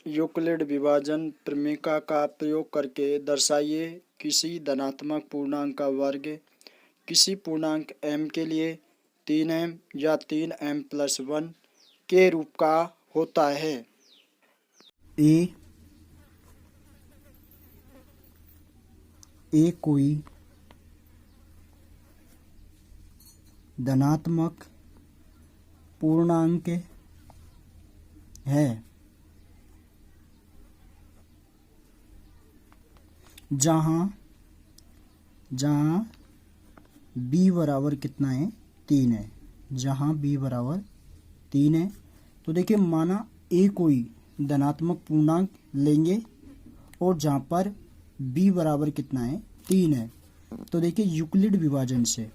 Euclid विभाजन प्रमेय का प्रयोग करके दर्शाइए किसी धनात्मक पूर्णांक का वर्ग किसी पूर्णांक m के लिए 3m या 3m+1 के रूप का होता है। ए कोई धनात्मक पूर्णांक है जहाँ b बराबर कितना है 3 है, जहाँ b बराबर 3 है। तो देखिए माना a कोई धनात्मक पूर्णांक लेंगे और जहाँ पर b बराबर कितना है 3 है। तो देखिए यूक्लिड विभाजन से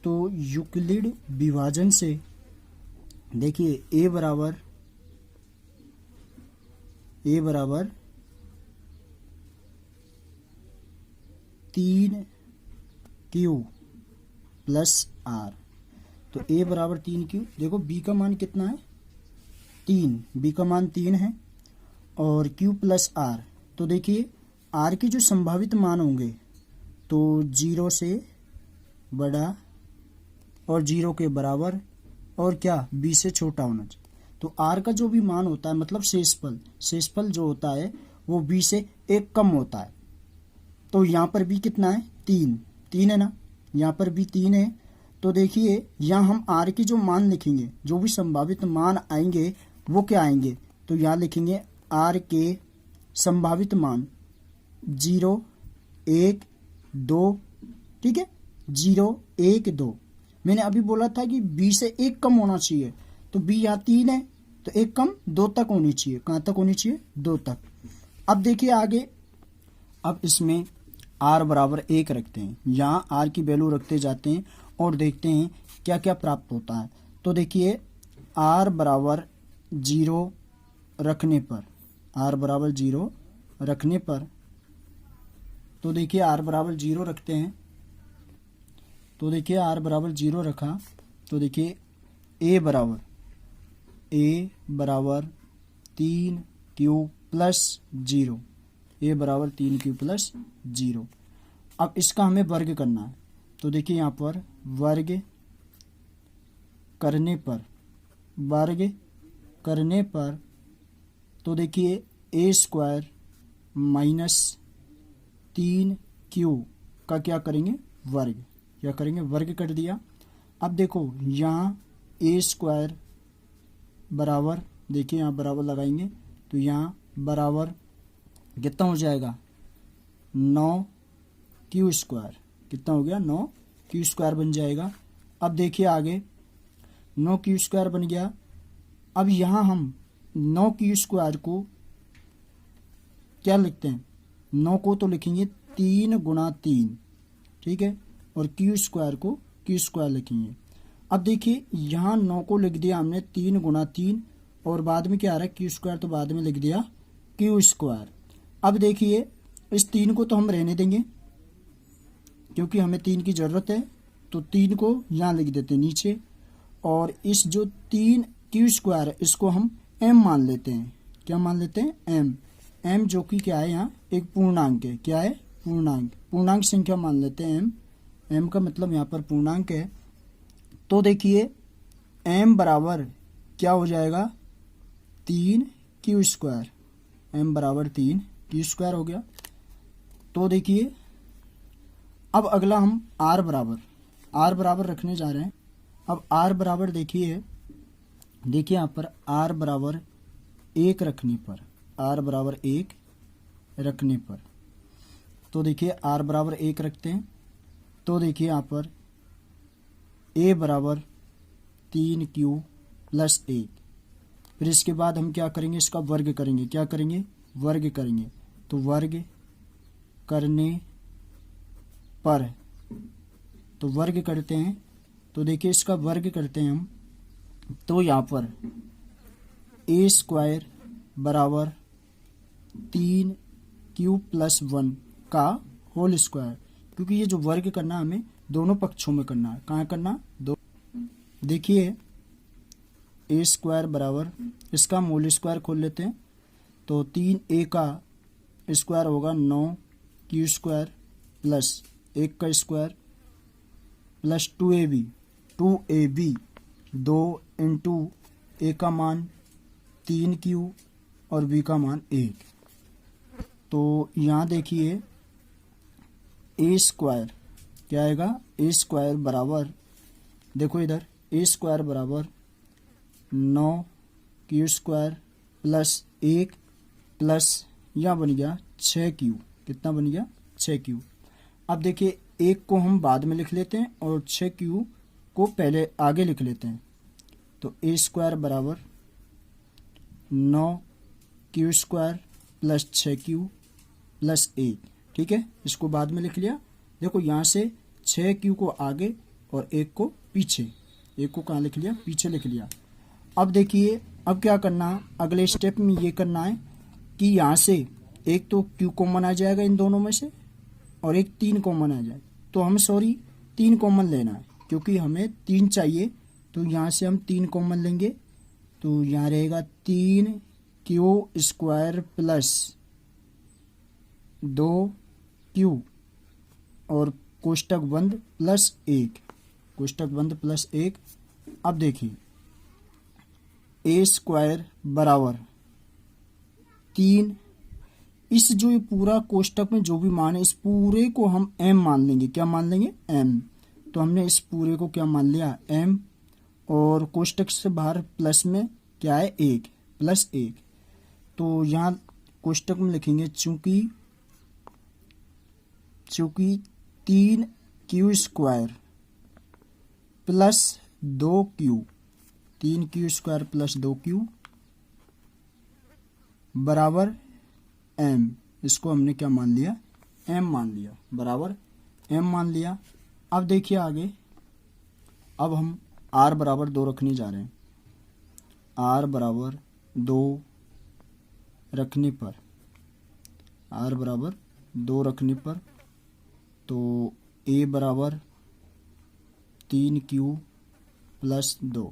तो यूक्लिड विभाजन से देखिए a बराबर 3q प्लस r। तो a बराबर 3q, देखो b का मान कितना है 3, b का मान 3 है और q प्लस r। तो देखिए r के जो संभावित मान होंगे तो 0 से बड़ा और 0 के बराबर और क्या b से छोटा होना चाहिए। तो r का जो भी मान होता है मतलब शेषफल जो होता है वो b से एक कम होता है। तो यहाँ पर b कितना है 3 है ना, यहाँ पर भी 3 है। तो देखिए यहाँ हम r की जो मान लिखेंगे, जो भी संभावित मान आएंगे वो क्या आएंगे, तो यहाँ लिखेंगे r के संभावित मान 0, 1, 2, ठीक है 0, 1, 2। मैंने अभी बोला था कि b से एक कम होना चाहिए, तो b यहाँ 3 है तो एक कम 2 तक होनी चाहिए। कहाँ तक होनी चाहिए 2 तक। अब देखिए आगे, अब इसमें r बराबर 1 रखते हैं, यहाँ r की वैल्यू रखते जाते हैं और देखते हैं क्या क्या प्राप्त होता है। तो देखिए r बराबर 0 रखने पर तो देखिए r बराबर 0 रखते हैं। तो देखिए r बराबर 0 रखा तो देखिए a बराबर 3q प्लस 0, a बराबर 3q प्लस 0। अब इसका हमें वर्ग करना है। तो देखिए यहाँ पर वर्ग करने पर तो देखिए a स्क्वायर माइनस 3q का क्या करेंगे वर्ग कर दिया। अब देखो यहाँ a स्क्वायर बराबर, देखिए यहाँ बराबर लगाएंगे तो यहाँ बराबर कितना हो जाएगा 9q स्क्वायर, कितना हो गया 9q स्क्वायर बन जाएगा। अब देखिए आगे 9q स्क्वायर बन गया। अब यहाँ हम 9q स्क्वायर को क्या लिखते हैं, 9 को तो लिखेंगे 3 गुणा 3, ठीक है, और q स्क्वायर को q स्क्वायर लिखेंगे। अब देखिए यहाँ 9 को लिख दिया हमने 3 गुणा 3 और बाद में क्या आ रहा है q स्क्वायर, तो बाद में लिख दिया q स्क्वायर। अब देखिए इस 3 को तो हम रहने देंगे क्योंकि हमें 3 की ज़रूरत है, तो 3 को यहाँ लिख देते हैं नीचे। और इस जो 3 q स्क्वायर है इसको हम m मान लेते हैं। क्या मान लेते हैं m जो कि क्या है यहाँ एक पूर्णांक है। क्या है पूर्णांक संख्या मान लेते हैं m का मतलब यहाँ पर पूर्णांक है। तो देखिए m बराबर क्या हो जाएगा 3q स्क्वायर, m बराबर 3q स्क्वायर हो गया। तो देखिए अब अगला हम r बराबर रखने जा रहे हैं। अब r बराबर देखिए यहाँ पर r बराबर 1 रखने पर तो देखिए r बराबर 1 रखते हैं। तो देखिए यहाँ पर a बराबर 3q प्लस 1। फिर इसके बाद हम क्या करेंगे, इसका वर्ग करेंगे। क्या करेंगे, वर्ग करेंगे। तो वर्ग करने पर तो वर्ग करते हैं। तो देखिए इसका वर्ग करते हैं हम, तो यहाँ पर a स्क्वायर बराबर 3q प्लस 1 का होल स्क्वायर, क्योंकि ये जो वर्ग करना है हमें दोनों पक्षों में करना है। कहाँ करना? दो। देखिए ए स्क्वायर बराबर, इसका मूल स्क्वायर खोल लेते हैं, तो 3a का स्क्वायर होगा 9q स्क्वायर प्लस 1 का square plus 2ab 2 into a का मान 3q और b का मान 1। तो यहाँ देखिए ए स्क्वायर क्या आएगा? ए स्क्वायर बराबर, देखो इधर ए स्क्वायर बराबर 9q स्क्वायर प्लस 1 प्लस यहाँ बन गया 6q। कितना बन गया? 6q। अब देखिए 1 को हम बाद में लिख लेते हैं और 6q को पहले आगे लिख लेते हैं। तो ए स्क्वायर बराबर 9q square plus 6q plus 1। ठीक है, इसको बाद में लिख लिया। देखो यहाँ से 6q को आगे और 1 को पीछे, 1 को कहाँ लिख लिया? पीछे लिख लिया। अब देखिए अब क्या करना है, अगले स्टेप में ये करना है कि यहाँ से एक तो q कॉमन आ जाएगा इन दोनों में से और एक 3 कॉमन आ जाए, तो हमें 3 कॉमन लेना है क्योंकि हमें 3 चाहिए। तो यहाँ से हम 3 कॉमन लेंगे, तो यहाँ रहेगा 3q स्क्वायर प्लस 2q और कोष्टक बंद प्लस 1, कोष्टक बंद प्लस 1। अब देखिए ए स्क्वायर बराबर 3, इस जो ये पूरा कोष्टक में जो भी मान है इस पूरे को हम m मान लेंगे। क्या मान लेंगे? m। तो हमने इस पूरे को क्या मान लिया? m। और कोष्टक से बाहर प्लस में क्या है? 1 प्लस 1। तो यहाँ कोष्टक में लिखेंगे चूंकि 3q square plus 2q, 3q square plus 2q बराबर m। इसको हमने क्या मान लिया? m मान लिया, बराबर m मान लिया। अब देखिए आगे, अब हम r बराबर 2 रखने जा रहे हैं। r बराबर 2 रखने पर, r बराबर 2 रखने पर तो a बराबर 3q प्लस 2,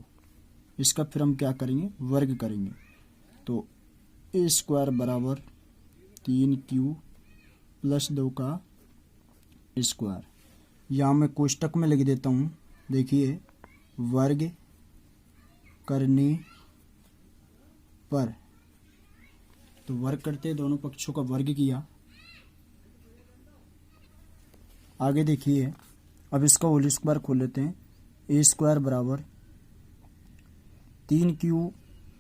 इसका फिर हम क्या करेंगे? वर्ग करेंगे। तो ए स्क्वायर बराबर 3q प्लस 2 का स्क्वायर, यहाँ मैं कोष्टक में लिख देता हूँ। देखिए वर्ग करने पर, तो वर्ग करते दोनों पक्षों का वर्ग किया। आगे देखिए अब इसका होल स्क्वायर खोल लेते हैं। ए स्क्वायर बराबर 3q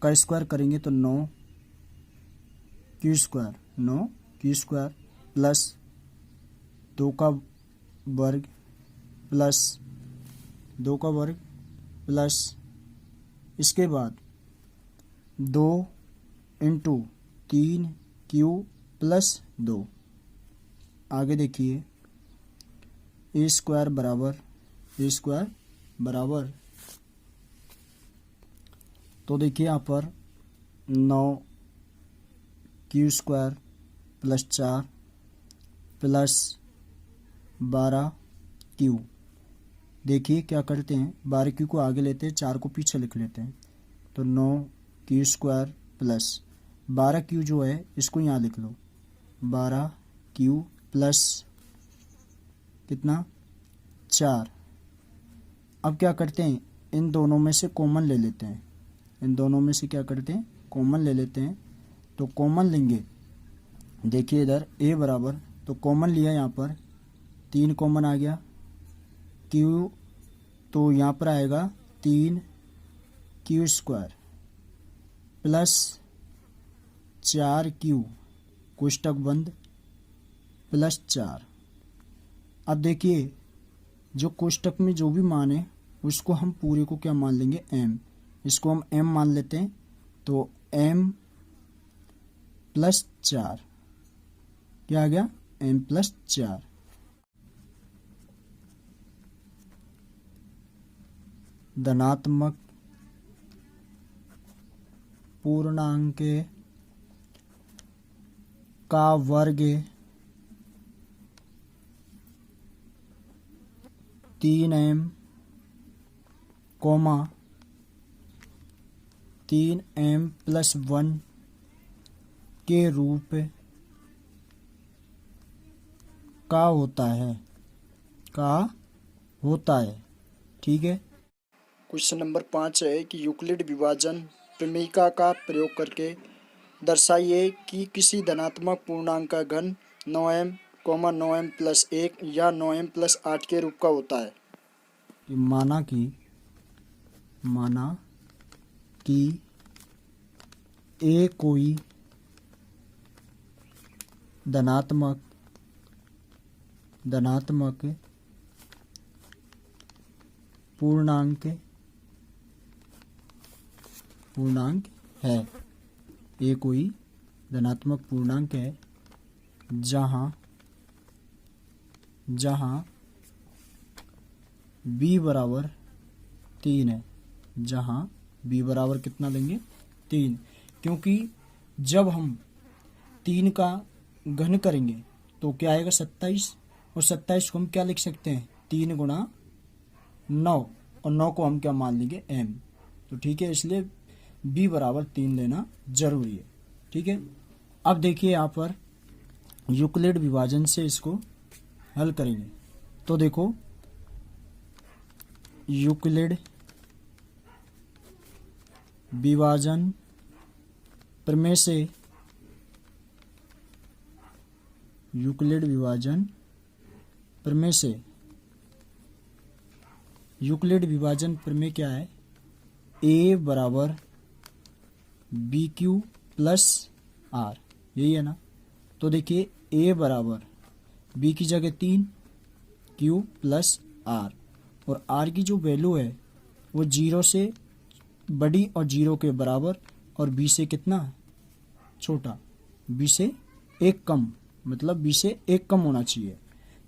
का स्क्वायर करेंगे तो 9q square, 9q square plus 2 का वर्ग प्लस 2 का वर्ग प्लस इसके बाद 2 इंटू 3q प्लस 2। आगे देखिए ए स्क्वायर बराबर, तो देखिए यहाँ पर 9q square plus 4 plus 12q। देखिए क्या करते हैं, 12q को आगे लेते हैं, 4 को पीछे लिख लेते हैं। तो 9q स्क्वायर प्लस 12q जो है इसको यहाँ लिख लो, 12q प्लस कितना? 4। अब क्या करते हैं, इन दोनों में से कॉमन ले लेते हैं। इन दोनों में से क्या करते हैं? कॉमन ले लेते हैं। तो कॉमन लेंगे, देखिए इधर a बराबर, तो कॉमन लिया यहाँ पर 3 कॉमन आ गया, q तो यहाँ पर आएगा 3q स्क्वायर प्लस 4q कोष्टक बंद प्लस 4। अब देखिए जो कोष्टक में जो भी मान है उसको हम पूरे को क्या मान लेंगे? m। इसको हम m मान लेते हैं। तो m प्लस 4 क्या आ गया? m plus 4। धनात्मक पूर्णांक का वर्ग 3m, 3m+1 के रूप का होता है। ठीक है। क्वेश्चन नंबर 5 है कि यूक्लिड विभाजन प्रमेयिका का प्रयोग करके दर्शाइए कि किसी धनात्मक पूर्णांक का घन 9m, 9m+1 या 9m+8 के रूप का होता है। माना कि ए कोई धनात्मक पूर्णांक है। ए कोई धनात्मक पूर्णांक है जहाँ b बराबर 3 है। जहाँ b बराबर कितना लेंगे? 3, क्योंकि जब हम 3 का घन करेंगे तो क्या आएगा? 27, और 27 को हम क्या लिख सकते हैं? 3 गुणा 9, और 9 को हम क्या मान लेंगे? m। तो ठीक है, इसलिए b बराबर 3 लेना जरूरी है। ठीक है। अब देखिए यहाँ पर यूक्लिड विभाजन से इसको हल करेंगे। तो देखो, यूक्लिड विभाजन प्रमेय से यूक्लिड विभाजन प्रमेय क्या है? a बराबर BQ प्लस R, यही है ना। तो देखिए a बराबर b की जगह 3, q प्लस R, और R की जो वैल्यू है वो 0 से बड़ी और 0 के बराबर, और b से कितना छोटा? b से 1 कम, मतलब b से 1 कम होना चाहिए।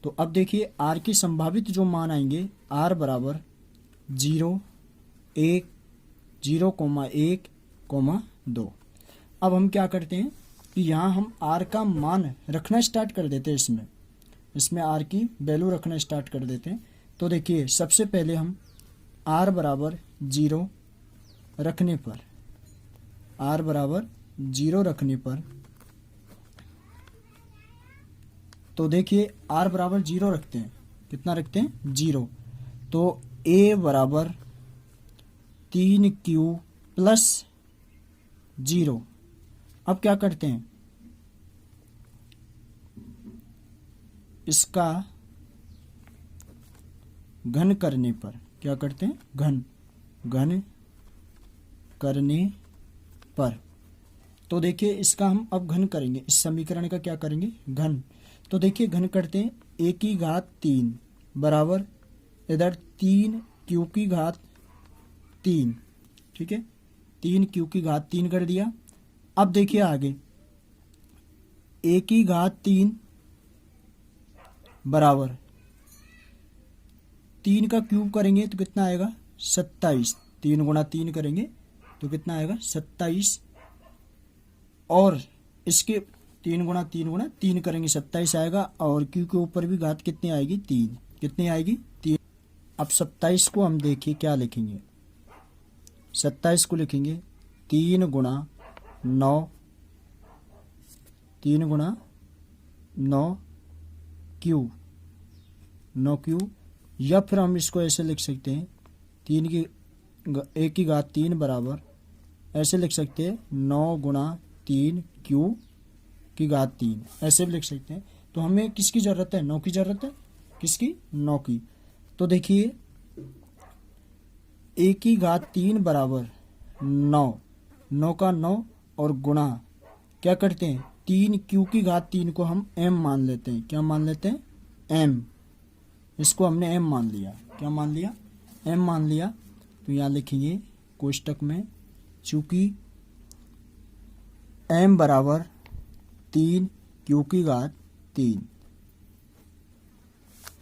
तो अब देखिए R की संभावित जो मान आएंगे, R बराबर 0, 1, 0,1, 2। अब हम क्या करते हैं कि यहाँ हम R का मान रखना स्टार्ट कर देते हैं। इसमें R की वैल्यू रखना स्टार्ट कर देते हैं। तो देखिए सबसे पहले हम R बराबर 0 रखने पर, तो देखिए R बराबर 0 रखते हैं। कितना रखते हैं? 0। तो A बराबर 3Q प्लस 0। अब क्या करते हैं? इसका घन करने पर क्या करते हैं? घन करने पर। तो देखिए इसका हम अब घन करेंगे, इस समीकरण का क्या करेंगे? घन। तो देखिए घन करते हैं, a की घात 3 बराबर इधर 3q की घात 3। ठीक है, 3q की घात 3 कर दिया। अब देखिए आगे a की घात 3 बराबर 3 का क्यूब करेंगे तो कितना आएगा? 27। 3 गुणा 3 करेंगे तो कितना आएगा? 27। और इसके 3 गुणा 3 करेंगे 27 आएगा, और क्यू के ऊपर भी घात कितनी आएगी? 3। कितनी आएगी? 3। अब 27 को हम देखिए क्या लिखेंगे? 27 को लिखेंगे 3 गुणा 9, 3 गुणा 9 क्यू, 9 क्यू, या फिर हम इसको ऐसे लिख सकते हैं, 3 की a की घात 3 बराबर ऐसे लिख सकते हैं 9 गुणा 3 क्यू की घात 3, ऐसे भी लिख सकते हैं। तो हमें किसकी जरूरत है? 9 की जरूरत है। किसकी? 9 की। तो देखिए a की घात 3 बराबर 9, 9 का 9 और गुणा क्या करते हैं? 3q की घात 3 को हम m मान लेते हैं। क्या मान लेते हैं? m। इसको हमने m मान लिया। क्या मान लिया? m मान लिया। तो यहाँ लिखेंगे कोष्टक में, चूंकि m बराबर 3q की घात 3,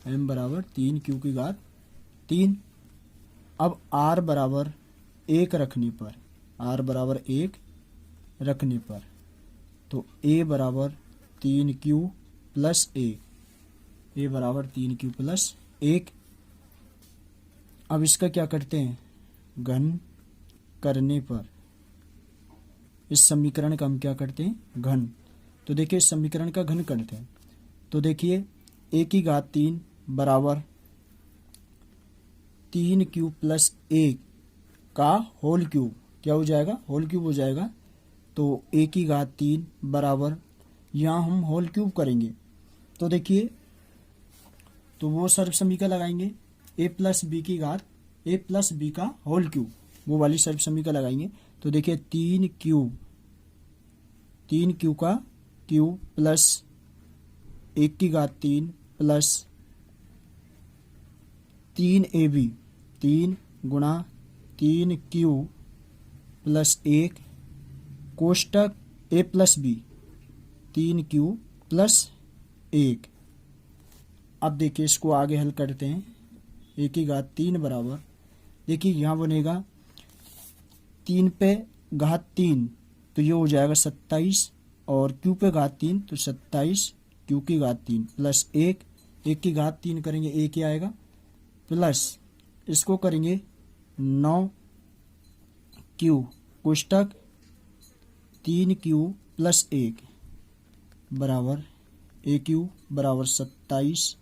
m बराबर 3q की घात 3। अब r बराबर 1 रखने पर, r बराबर 1 रखने पर, तो a बराबर 3q प्लस 1, a बराबर 3q प्लस 1। अब इसका क्या करते हैं, घन करने पर इस समीकरण का हम क्या करते हैं, घन। तो देखिए इस समीकरण का घन करते हैं, तो देखिए a की घात 3 बराबर 3q प्लस 1 का होल क्यूब, क्या हो जाएगा, होल क्यूब हो जाएगा। तो a की घात 3 बराबर, यहाँ हम होल क्यूब करेंगे तो देखिए, तो वो सर्व समीकरण लगाएंगे a प्लस बी की घात a प्लस बी का होल क्यूब, वो वाली सर्व समीकरण लगाएंगे। तो देखिए 3q का क्यूब प्लस 1 की घात 3 प्लस 3ab, 3 गुणा 3q प्लस 1 कोष्टक a plus B 3q plus 1। अब देखिए इसको आगे हल करते हैं, a की घात 3 बराबर, देखिए यहाँ बनेगा 3 पे घात 3 तो ये हो जाएगा 27 और q पे घात 3 तो 27 q की घात 3 प्लस 1 की घात 3 करेंगे 1 ही आएगा, प्लस इसको करेंगे 9q कोष्टक 3q प्लस 1 बराबर aq बराबर 27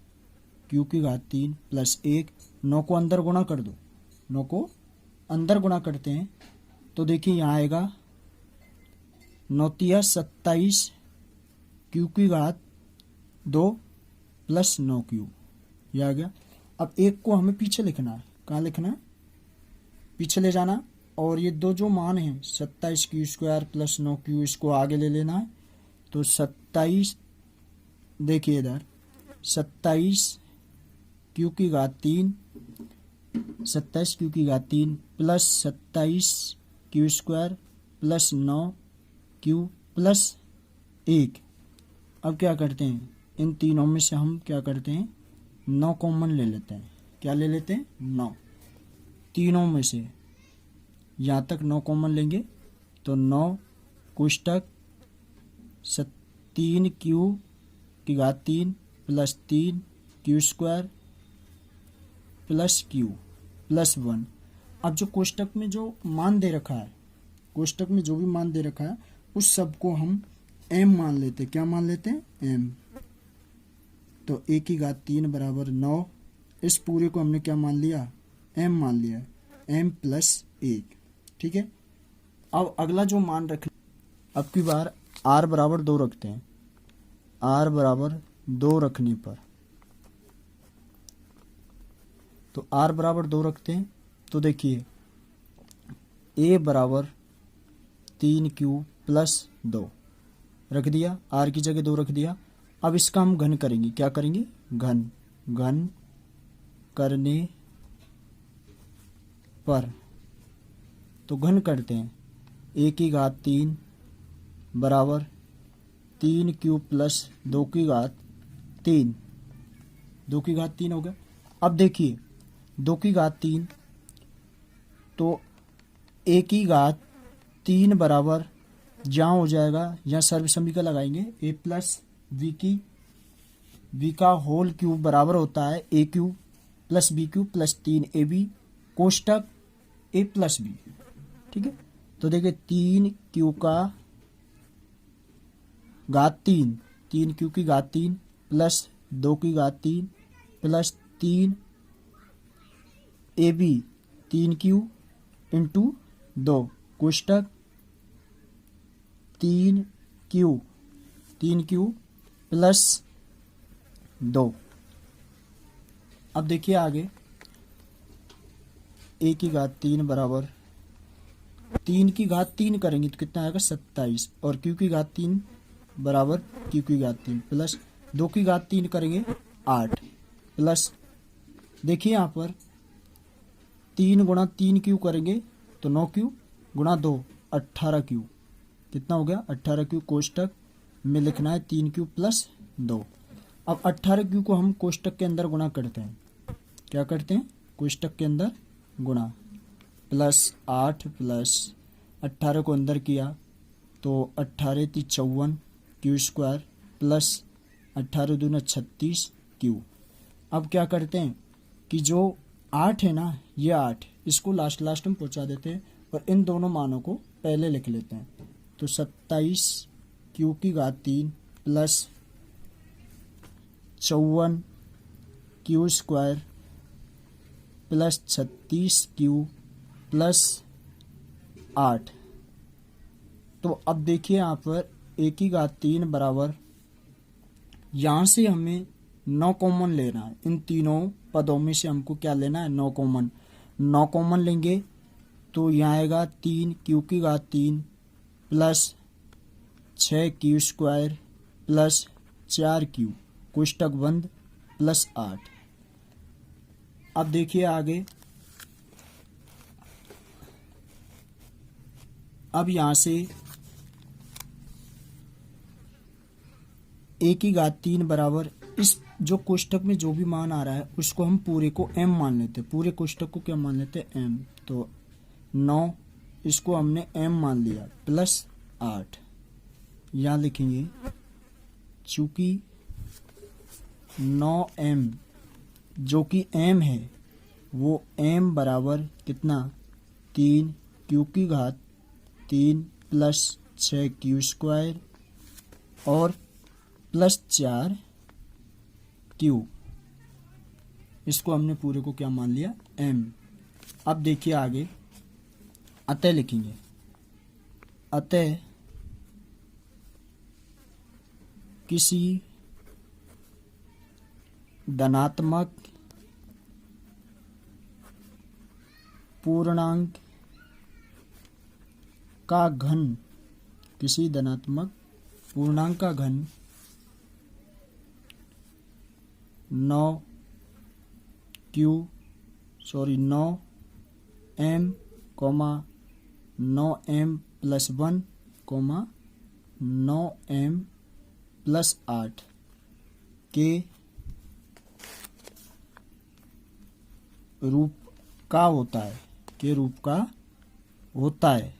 q की घात 3 प्लस 1। 9 को अंदर गुणा कर दो, 9 को अंदर गुणा करते हैं तो देखिए यहाँ आएगा 9 तिया 27 q की घात 2 प्लस 9q, ये आ गया। अब एक को हमें पीछे लिखना है, कहाँ लिखना है, पीछे ले जाना, और ये दो जो मान हैं 27 q स्क्वायर प्लस 9q इसको आगे ले लेना है। तो 27 देखिए इधर 27 q की घात 3, 27 q की घात 3 plus 27 q square plus 9q plus 1। अब क्या करते हैं, इन तीनों में से हम क्या करते हैं, 9 कॉमन ले लेते हैं, क्या ले लेते हैं, 9, तीनों में से यहाँ तक 9 कॉमन लेंगे तो 9 कोष्टक 3q की घात 3 plus 3q square plus q plus 1। अब जो कोष्टक में जो मान दे रखा है, कोष्टक में जो भी मान दे रखा है उस सब को हम m मान लेते हैं, क्या मान लेते हैं, m। तो a की घात 3 बराबर 9, इस पूरे को हमने क्या मान लिया, m मान लिया है, m प्लस 1, ठीक है। अब अगला जो मान रख, अब की बार r बराबर 2 रखते हैं, r बराबर 2 रखने पर, तो r बराबर 2 रखते हैं तो देखिए a बराबर 3q प्लस 2 रख दिया, r की जगह 2 रख दिया। अब इसका हम घन करेंगे, क्या करेंगे, घन करने पर, तो घन करते हैं a की घात 3 बराबर 3q प्लस 2 की घात 3, 2 की घात 3 हो गया। अब देखिए 2 की घात 3 तो a की घात 3 बराबर जहाँ हो जाएगा, यहाँ सर्व समीकरण लगाएंगे, a प्लस v का होल क्यूब बराबर होता है a cube plus b cube plus 3ab कोष्टक a plus b, ठीक है। तो देखिए 3q का घात 3, 3q की घात 3 प्लस 2 की घात 3 plus 3ab 3q into 2 कोष्टक 3q plus 2। अब देखिए आगे a की घात 3 बराबर 3 की घात 3 करेंगे तो कितना आएगा 27 और q की घात 3 बराबर q की घात 3 प्लस 2 की घात 3 करेंगे 8 प्लस देखिए यहाँ पर 3 गुणा 3q करेंगे तो 9q गुणा 2 18q, कितना हो गया 18q कोष्टक में लिखना है 3q प्लस 2। अब 18q को हम कोष्टक के अंदर गुणा करते हैं, क्या करते हैं, कोष्टक के अंदर गुणा, प्लस 8 प्लस 18 को अंदर किया तो 18 × 54 q स्क्वायर प्लस 18 × 2 = 36 q। अब क्या करते हैं कि जो 8 है ना, ये 8, इसको लास्ट में पहुंचा देते हैं और इन दोनों मानों को पहले लिख लेते हैं। तो 27 क्यू की घात 3 plus 54 Q square plus 36 Q plus 8। तो अब देखिए यहाँ पर ए की घात 3 बराबर, यहाँ से हमें 9 कॉमन लेना है। इन तीनों पदों में से हमको क्या लेना है? 9 कॉमन। 9 कॉमन लेंगे तो यहाँ आएगा 3 क्यू की घात 3 plus 6 Q square plus 4 Q कोष्टक बंद प्लस 8। अब देखिए आगे, अब यहाँ से ए की घात 3 बराबर, इस जो कोष्टक में जो भी मान आ रहा है उसको हम पूरे को m मान लेते हैं। पूरे कोष्टक को क्या मान लेते हैं? m। तो 9 इसको हमने m मान लिया प्लस 8। यहाँ लिखेंगे चूंकि 9m जो कि m है वो m बराबर कितना? 3 क्यू की घात 3 प्लस 6 क्यू स्क्वायर और प्लस 4 क्यू, इसको हमने पूरे को क्या मान लिया? m। अब देखिए आगे, अतः लिखेंगे। अतः किसी धनात्मक पूर्णांक का घन, किसी धनात्मक पूर्णांक का घन 9m comma 9m plus 1 comma 9m plus 8 के रूप का होता है, के रूप का होता है।